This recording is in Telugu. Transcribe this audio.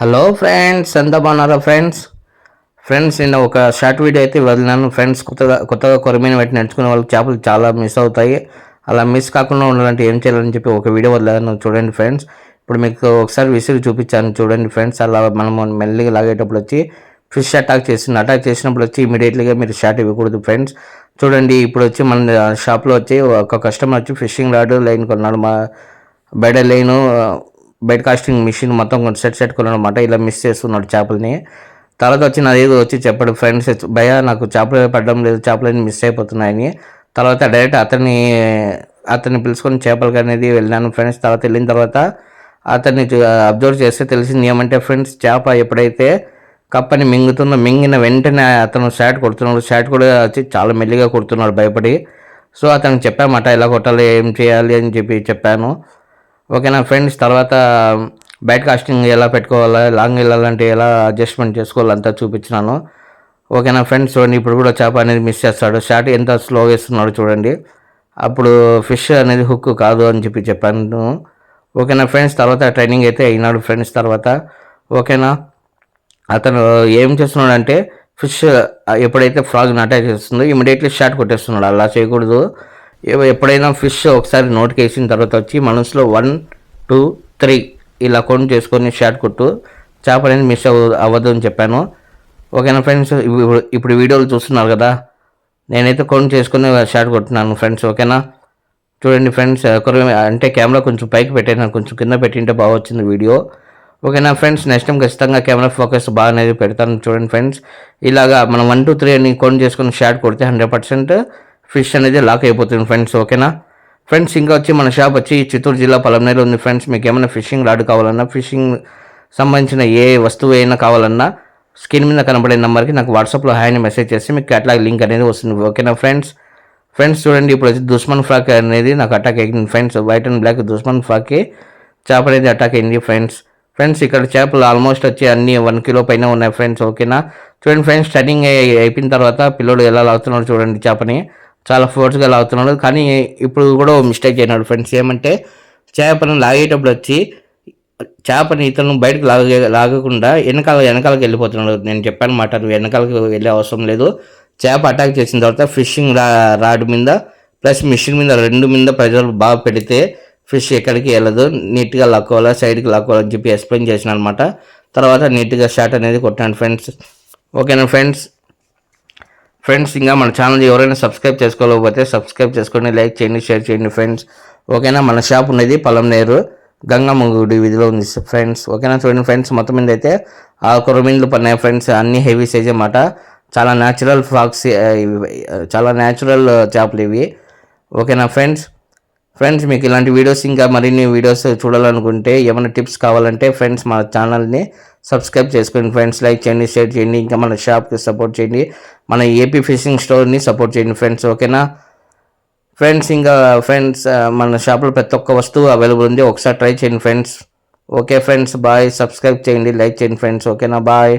హలో ఫ్రెండ్స్, ఎంత బాగున్నారా ఫ్రెండ్స్ నిన్న ఒక షార్ట్ వీడియో అయితే వదిలినాను ఫ్రెండ్స్. కొత్తగా కొరమీన పెట్టి నడుచుకునే వాళ్ళకి చేపలు చాలా మిస్ అవుతాయి. అలా మిస్ కాకుండా ఉండాలంటే ఏం చేయాలని చెప్పి ఒక వీడియో వదిలాను, చూడండి ఫ్రెండ్స్. ఇప్పుడు మీకు ఒకసారి విసిరి చూపించాను, చూడండి ఫ్రెండ్స్. అలా మనము మెల్లిగా లాగేటప్పుడు వచ్చి ఫిష్ అటాక్ చేసినప్పుడు వచ్చి ఇమీడియట్లీగా మీరు షార్ట్ ఇవ్వకూడదు ఫ్రెండ్స్. చూడండి, ఇప్పుడు వచ్చి మన షాప్లో వచ్చి ఒక కస్టమర్ వచ్చి ఫిషింగ్ రాడ్ లైన్ కొన్నాడు. మా బయట లైను బెడ్ కాస్టింగ్ మిషన్ మొత్తం సెట్ కొనమాట. ఇలా మిస్ చేస్తున్నాడు చేపలని. తర్వాత వచ్చి నా దగ్గర వచ్చి చెప్పాడు, ఫ్రెండ్స్ భయ నాకు చేపలు పడడం లేదు, చేపలని మిస్ అయిపోతున్నాయని. తర్వాత డైరెక్ట్ అతన్ని పిలుచుకొని చేపలకి అనేది వెళ్ళాను ఫ్రెండ్స్. తర్వాత వెళ్ళిన తర్వాత అతన్ని అబ్జర్వ్ చేస్తే తెలిసింది ఏమంటే ఫ్రెండ్స్, చేప ఎప్పుడైతే కప్పని మింగుతుందో మింగిన వెంటనే అతను షాట్ కొడుతున్నాడు. షాట్ కూడా వచ్చి చాలా మెల్లిగా కొడుతున్నాడు భయపడి. సో అతనికి చెప్పామట ఎలా కొట్టాలి, ఏం చేయాలి అని చెప్పాను. ఓకేనా ఫ్రెండ్స్. తర్వాత బ్యాట్ కాస్టింగ్ ఎలా పెట్టుకోవాలా, లాంగ్ వెళ్ళాలంటే ఎలా అడ్జస్ట్మెంట్ చేసుకోవాలంతా చూపించినాను. ఓకేనా ఫ్రెండ్స్. చూడండి, ఇప్పుడు కూడా చేప అనేది మిస్ చేస్తాడు. షాట్ ఎంత స్లోగా వేస్తున్నాడు చూడండి. అప్పుడు ఫిష్ అనేది హుక్ కాదు అని చెప్పాను. ఓకేనా ఫ్రెండ్స్. తర్వాత ట్రైనింగ్ అయితే అయినాడు ఫ్రెండ్స్. తర్వాత ఓకేనా, అతను ఏం చేస్తున్నాడంటే ఫిష్ ఎప్పుడైతే ఫ్రాగ్ని అటాక్ చేస్తుందో ఇమీడియట్లీ షాట్ కొట్టేస్తున్నాడు. అలా చేయకూడదు. ఎప్పుడైనా ఫిష్ ఒకసారి నోటికి వేసిన తర్వాత వచ్చి మనసులో 1 2 3 ఇలా కౌంట్ చేసుకొని షాట్ కొట్టు, చేప అనేది మిస్ అవ్వదు అని చెప్పాను. ఓకేనా ఫ్రెండ్స్. ఇప్పుడు వీడియోలు చూస్తున్నారు కదా, నేనైతే కౌంట్ చేసుకుని షాట్ కొట్టున్నాను ఫ్రెండ్స్. ఓకేనా చూడండి ఫ్రెండ్స్. అంటే కెమెరా కొంచెం పైకి పెట్టాను, కొంచెం కింద పెట్టింటే బాగా వచ్చింది వీడియో. ఓకేనా ఫ్రెండ్స్. నెక్స్ట్ టైం ఖచ్చితంగా కెమెరా ఫోకస్ బాగా అనేది పెడతాను. చూడండి ఫ్రెండ్స్, ఇలాగా మనం 1 2 3 అని కౌంట్ చేసుకుని షాట్ కొడితే 100% ఫిష్ అనేది లాక్ అయిపోతుంది ఫ్రెండ్స్. ఓకేనా ఫ్రెండ్స్. ఇంకా వచ్చి మన షాప్ వచ్చి చిత్తూరు జిల్లా పలంనేరులో ఉంది ఫ్రెండ్స్. మీకు ఏమైనా ఫిషింగ్ రాడ్ కావాలన్నా, ఫిషింగ్ సంబంధించిన ఏ వస్తువు అయినా కావాలన్నా స్క్రీన్ మీద కనబడే నెంబర్కి నాకు వాట్సాప్లో హాయ్ అని మెసేజ్ చేసి మీకు క్యాటలాగ్ లింక్ అనేది వస్తుంది. ఓకేనా ఫ్రెండ్స్. చూడండి, ఇప్పుడు వచ్చి దుష్మన్ ఫ్రాక్ అనేది నాకు అటాక్ అయింది friends. White and black Dushman ఫ్రాక్కి చేప అనేది అటాక్ అయింది ఫ్రెండ్స్. ఇక్కడ చేపలు ఆల్మోస్ట్ వచ్చి అన్ని 1 కిలో పైన ఉన్నాయి ఫ్రెండ్స్. ఓకేనా చూడండి ఫ్రెండ్స్. స్టార్టింగ్ అయిపోయిన తర్వాత పిల్లోడు ఎలా లాగుతున్నాడు చూడండి చేపని, చాలా ఫోర్స్గా లాగుతున్నాడు. కానీ ఇప్పుడు కూడా మిస్టేక్ అయినాడు ఫ్రెండ్స్. ఏమంటే చేపను లాగేటప్పుడు వచ్చి చేపని ఇతను బయటకు లాగకుండా వెనకాలకి వెళ్ళిపోతున్నాడు. నేను చెప్పాను మాట, నువ్వు వెనకాలకి వెళ్ళే అవసరం లేదు. చేప అటాక్ చేసిన తర్వాత ఫిషింగ్ రాడ్ మీద ప్లస్ మిషన్ మీద 2 మీద ప్రెజర్ బాగా పెడితే ఫిష్ ఎక్కడికి వెళ్ళదు, నీట్గా లాక్కోవాలా, సైడ్కి లాక్కోవాలని చెప్పి ఎక్స్ప్లెయిన్ చేసిన అనమాట. తర్వాత నీట్గా షాట్ అనేది కొట్టాను ఫ్రెండ్స్. ఓకేనా ఫ్రెండ్స్. ఇంకా మన ఛానల్ ఎవరైనా సబ్స్క్రైబ్ చేసుకోలేకపోతే సబ్స్క్రైబ్ చేసుకోండి, లైక్ చేయండి, షేర్ చేయండి ఫ్రెండ్స్. ఓకేనా. మన షాప్ ఉన్నది పలంనేరు గంగమ్మ గుడి వీధిలో ఉంది ఫ్రెండ్స్. ఓకేనా చూడండి ఫ్రెండ్స్. మొత్తం మీద అయితే ఆ కొరమీన్లు పడినాయి ఫ్రెండ్స్. అన్ని హెవీ సైజ్ అన్నమాట. చాలా న్యాచురల్ ఫ్రాక్స్, చాలా న్యాచురల్ చేపలు ఇవి. ఓకేనా ఫ్రెండ్స్ మీకు ఇలాంటి వీడియోస్ ఇంకా మరిన్ని వీడియోస్ చూడాలనుకుంటే, ఏమైనా టిప్స్ కావాలంటే ఫ్రెండ్స్ మన ఛానల్ని సబ్స్క్రైబ్ చేసుకోండి ఫ్రెండ్స్. లైక్ చేయండి, షేర్ చేయండి, ఇంకా మన షాప్కి సపోర్ట్ చేయండి, మన ఏపీ ఫిషింగ్ స్టోర్ని సపోర్ట్ చేయండి ఫ్రెండ్స్. ఓకేనా ఇంకా మన షాప్లో ప్రతి ఒక్క వస్తువు అవైలబుల్ ఉంది, ఒకసారి ట్రై చేయండి friends. Okay friends, bye. Subscribe చేయండి, లైక్ చేయండి ఫ్రెండ్స్. ఓకేనా, బాయ్.